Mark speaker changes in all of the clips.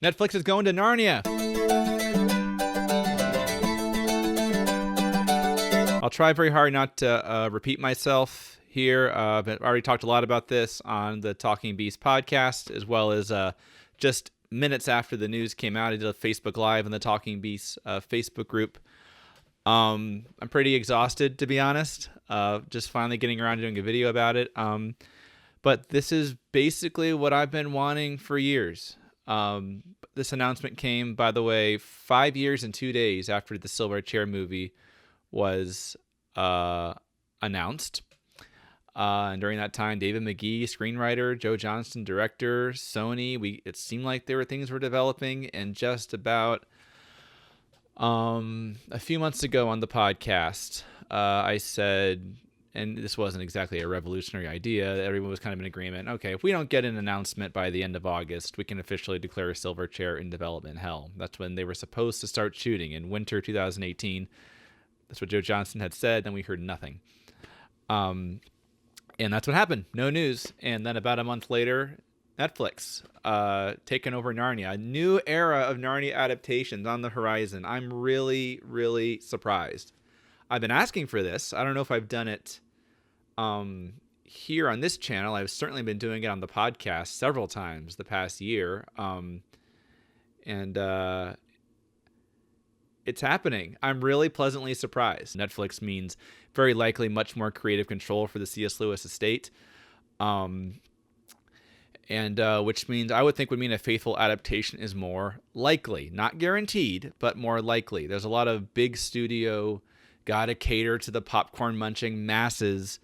Speaker 1: Netflix is going to Narnia. I'll try very hard not to repeat myself here. But I already talked a lot about this on the Talking Beast podcast, as well as just minutes after the news came out. I did a Facebook Live in the Talking Beast Facebook group. I'm pretty exhausted, to be honest. Just finally getting around to doing a video about it. But this is basically what I've been wanting for years. This announcement came, by the way, 5 years and 2 days after the Silver Chair movie was announced. And during that time, David McGee, screenwriter, Joe Johnston, director, Sony, it seemed like things were developing. And just about a few months ago on the podcast, I said, and this wasn't exactly a revolutionary idea, everyone was kind of in agreement. Okay, if we don't get an announcement by the end of August, we can officially declare Silverchair in development hell. That's when they were supposed to start shooting, in winter 2018. That's what Joe Johnston had said, then we heard nothing. And that's what happened. No news. And then about a month later, Netflix taking over Narnia. A new era of Narnia adaptations on the horizon. I'm really, really surprised. I've been asking for this. I don't know if I've done it here on this channel. I've certainly been doing it on the podcast several times the past year. It's happening. I'm really pleasantly surprised. Netflix means very likely much more creative control for the C.S. Lewis estate. Which means I would think would mean a faithful adaptation is more likely. Not guaranteed, but more likely. There's a lot of big studio, gotta cater to the popcorn munching masses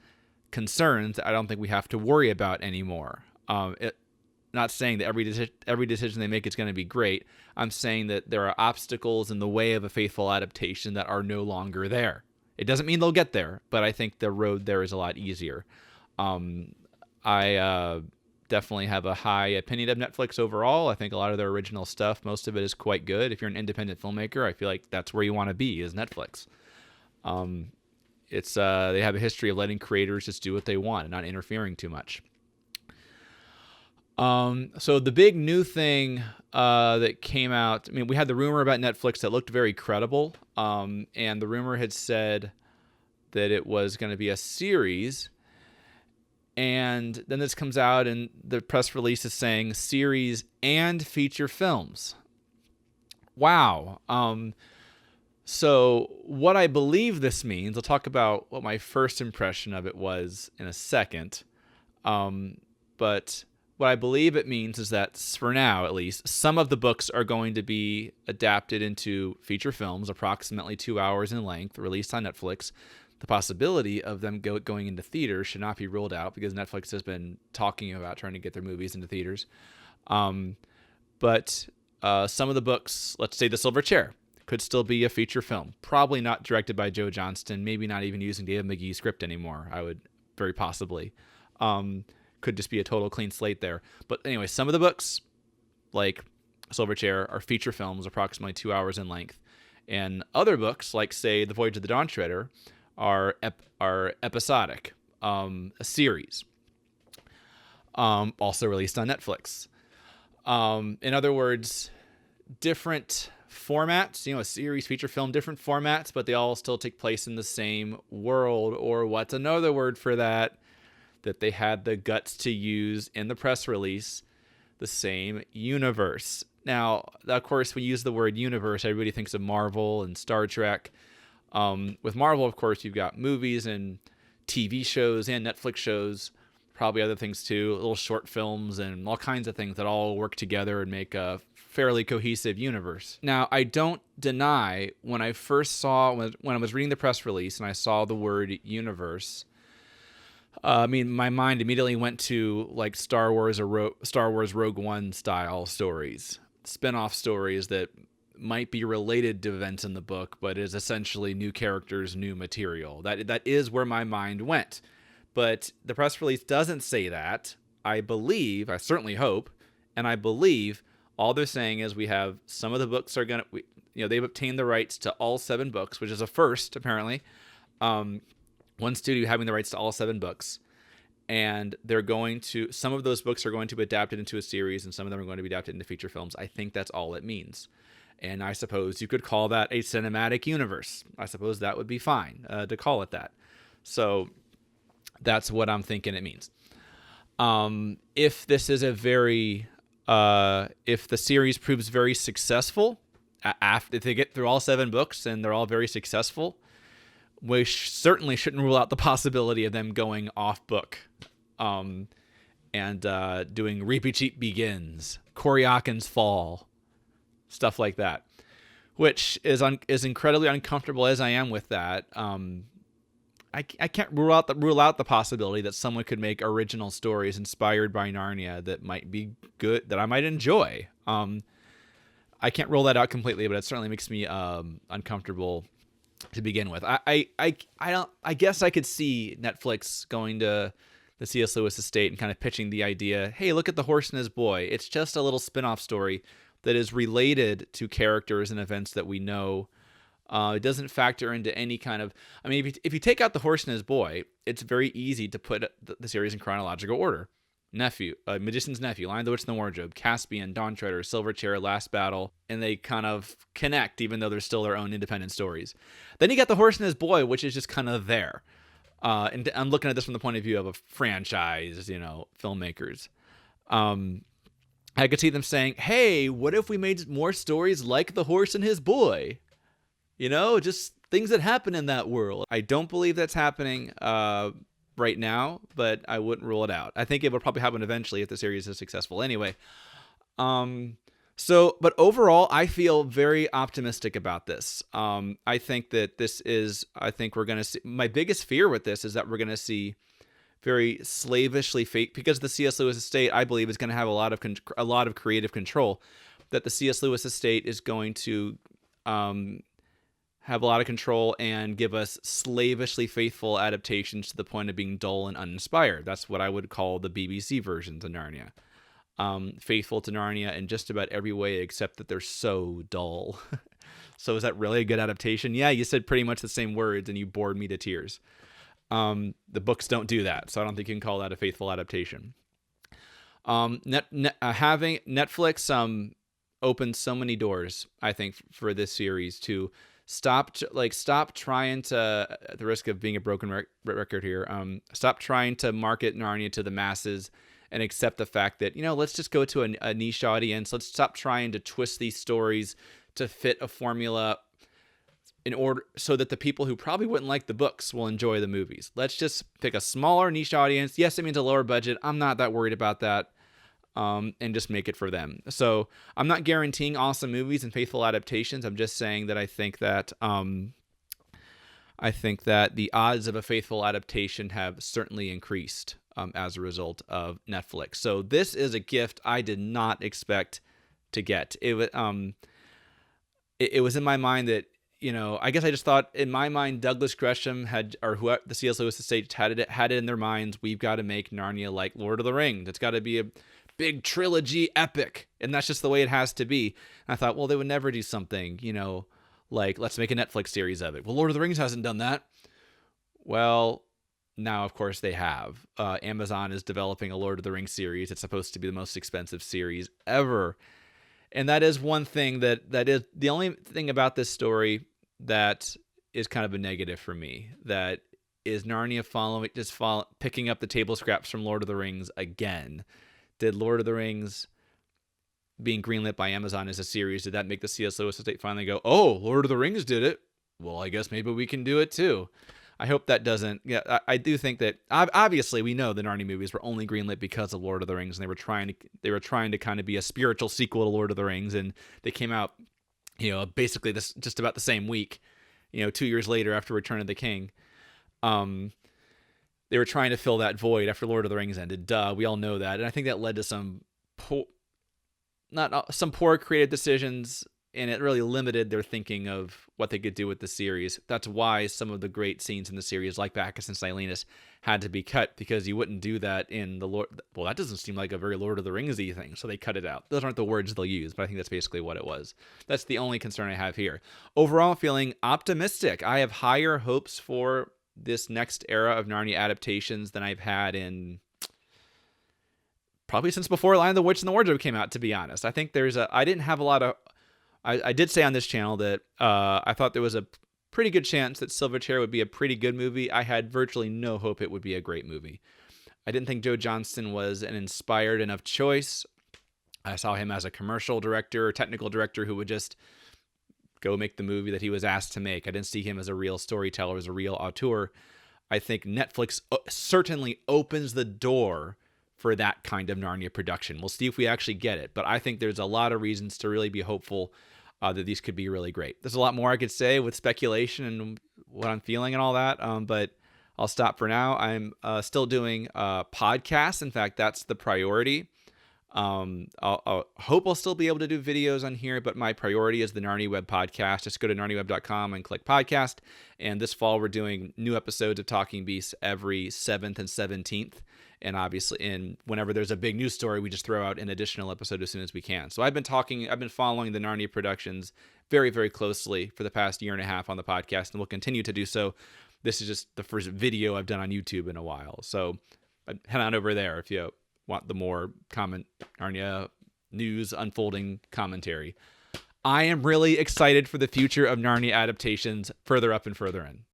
Speaker 1: concerns that I don't think we have to worry about anymore. Not saying that every decision they make is going to be great. I'm saying that there are obstacles in the way of a faithful adaptation that are no longer there. It doesn't mean they'll get there, but I think the road there is a lot easier. I definitely have a high opinion of Netflix overall. I think a lot of their original stuff, most of it is quite good. If you're an independent filmmaker, I feel like that's where you want to be, is Netflix. They have a history of letting creators just do what they want and not interfering too much. So the big new thing that came out, we had the rumor about Netflix that looked very credible, and the rumor had said that it was going to be a series, and then this comes out and the press release is saying series and feature films. Wow. So what I believe this means, I'll talk about what my first impression of it was in a second. But what I believe it means is that, for now at least, some of the books are going to be adapted into feature films, approximately 2 hours in length, released on Netflix. The possibility of them going into theaters should not be ruled out, because Netflix has been talking about trying to get their movies into theaters. But some of the books, let's say The Silver Chair, could still be a feature film. Probably not directed by Joe Johnston, maybe not even using David McGee's script anymore, I would very possibly. Could just be a total clean slate there. But anyway, some of the books, like Silver Chair, are feature films, approximately 2 hours in length. And other books, like, say, The Voyage of the Dawn Treader, are episodic, a series, also released on Netflix. In other words, different formats, a series, feature film, different formats, but they all still take place in the same world, or what's another word for that they had the guts to use in the press release, the same universe. Now, of course, we use the word universe, everybody thinks of Marvel and Star Trek. With Marvel, of course, you've got movies and TV shows and Netflix shows, probably other things too, little short films and all kinds of things that all work together and make a fairly cohesive universe. Now, I don't deny, when I first saw, when I was reading the press release and I saw the word universe, my mind immediately went to like Star Wars Rogue One style stories, spin-off stories that might be related to events in the book, but is essentially new characters, new material. That is where my mind went. But the press release doesn't say that. I certainly hope, and I believe all they're saying is we have some of the books are going to, they've obtained the rights to all 7 books, which is a first, apparently. One studio having the rights to all 7 books. and some of those books are going to be adapted into a series, and some of them are going to be adapted into feature films. I think that's all it means. And I suppose you could call that a cinematic universe. I suppose that would be fine to call it that. So that's what I'm thinking it means. If this is if the series proves very successful, if they get through all 7 books and they're all very successful, we certainly shouldn't rule out the possibility of them going off book, and doing Repeat Begins, Koryakin's Fall, stuff like that, which is incredibly uncomfortable as I am with that. I can't rule out the possibility that someone could make original stories inspired by Narnia that might be good, that I might enjoy. I can't rule that out completely, but it certainly makes me uncomfortable to begin with. I guess I could see Netflix going to the C.S. Lewis estate and kind of pitching the idea, hey, look at The Horse and His Boy. It's just a little spin-off story that is related to characters and events that we know. It doesn't factor into any kind of... I mean, if you take out The Horse and His Boy, it's very easy to put the series in chronological order. Magician's Nephew, Lion, the Witch, and the Wardrobe, Caspian, Dawn Treader, Silver Chair, Last Battle, and they kind of connect, even though they're still their own independent stories. Then you got The Horse and His Boy, which is just kind of there. And I'm looking at this from the point of view of a franchise, filmmakers. I could see them saying, hey, what if we made more stories like The Horse and His Boy? Just things that happen in that world. I don't believe that's happening right now, but I wouldn't rule it out. I think it would probably happen eventually if the series is successful anyway. But overall, I feel very optimistic about this. I think we're going to see, my biggest fear with this is that we're going to see very slavishly fake, because the C.S. Lewis estate, I believe, is going to have a lot of creative control, that the C.S. Lewis estate is going to have a lot of control and give us slavishly faithful adaptations to the point of being dull and uninspired. That's what I would call the BBC versions of Narnia. Faithful to Narnia in just about every way except that they're so dull. So is that really a good adaptation? Yeah, you said pretty much the same words and you bored me to tears. The books don't do that, so I don't think you can call that a faithful adaptation. Having Netflix opened so many doors, I think, for this series to stop trying to, at the risk of being a broken record here, stop trying to market Narnia to the masses and accept the fact that, let's just go to a niche audience. Let's stop trying to twist these stories to fit a formula in order so that the people who probably wouldn't like the books will enjoy the movies. Let's just pick a smaller niche audience. Yes, it means a lower budget. I'm not that worried about that. And just make it for them. So I'm not guaranteeing awesome movies and faithful adaptations. I'm just saying that I think that the odds of a faithful adaptation have certainly increased as a result of Netflix. So this is a gift I did not expect to get. It was in my mind that, I guess I just thought in my mind Douglas Gresham whoever the C.S. Lewis estate had it in their minds. We've got to make Narnia like Lord of the Rings. It's got to be a big trilogy epic, and that's just the way it has to be. And I thought, well, they would never do something, like let's make a Netflix series of it. Well, Lord of the Rings hasn't done that. Well, now of course they have. Amazon is developing a Lord of the Rings series. It's supposed to be the most expensive series ever, and that is one thing that is the only thing about this story that is kind of a negative for me. That is Narnia picking up the table scraps from Lord of the Rings again. Did Lord of the Rings being greenlit by Amazon as a series, did that make the C.S. Lewis estate finally go, oh, Lord of the Rings did it? Well, I guess maybe we can do it too. I hope that doesn't. Yeah, I do think that obviously we know the Narnia movies were only greenlit because of Lord of the Rings, and they were trying to kind of be a spiritual sequel to Lord of the Rings, and they came out, basically just about the same week, 2 years later after Return of the King. They were trying to fill that void after Lord of the Rings ended. Duh, we all know that. And I think that led to some poor creative decisions, and it really limited their thinking of what they could do with the series. That's why some of the great scenes in the series, like Bacchus and Silenus, had to be cut, because you wouldn't do that in the Lord. Well, that doesn't seem like a very Lord of the Rings-y thing, so they cut it out. Those aren't the words they'll use, but I think that's basically what it was. That's the only concern I have here. Overall, feeling optimistic. I have higher hopes for this next era of Narnia adaptations than I've had in probably since before Lion, the Witch, and the Wardrobe came out, to be honest. I think I didn't have a lot of, I did say on this channel that I thought there was a pretty good chance that Silverchair would be a pretty good movie. I had virtually no hope it would be a great movie. I didn't think Joe Johnston was an inspired enough choice. I saw him as a commercial director or technical director who would just go make the movie that he was asked to make. I didn't see him as a real storyteller, as a real auteur. I think Netflix certainly opens the door for that kind of Narnia production. We'll see if we actually get it, but I think there's a lot of reasons to really be hopeful that these could be really great. There's a lot more I could say with speculation and what I'm feeling and all that, but I'll stop for now. I'm still doing podcasts. In fact, that's the priority. I'll hope I'll still be able to do videos on here, but my priority is the Narnia Web podcast. Just go to narniaweb.com and click podcast. And this fall, we're doing new episodes of Talking Beasts every 7th and 17th. And obviously, whenever there's a big news story, we just throw out an additional episode as soon as we can. So I've been following the Narnia productions very, very closely for the past year and a half on the podcast, and will continue to do so. This is just the first video I've done on YouTube in a while. So head on over there if you want the more Narnia news unfolding commentary. I am really excited for the future of Narnia adaptations further up and further in.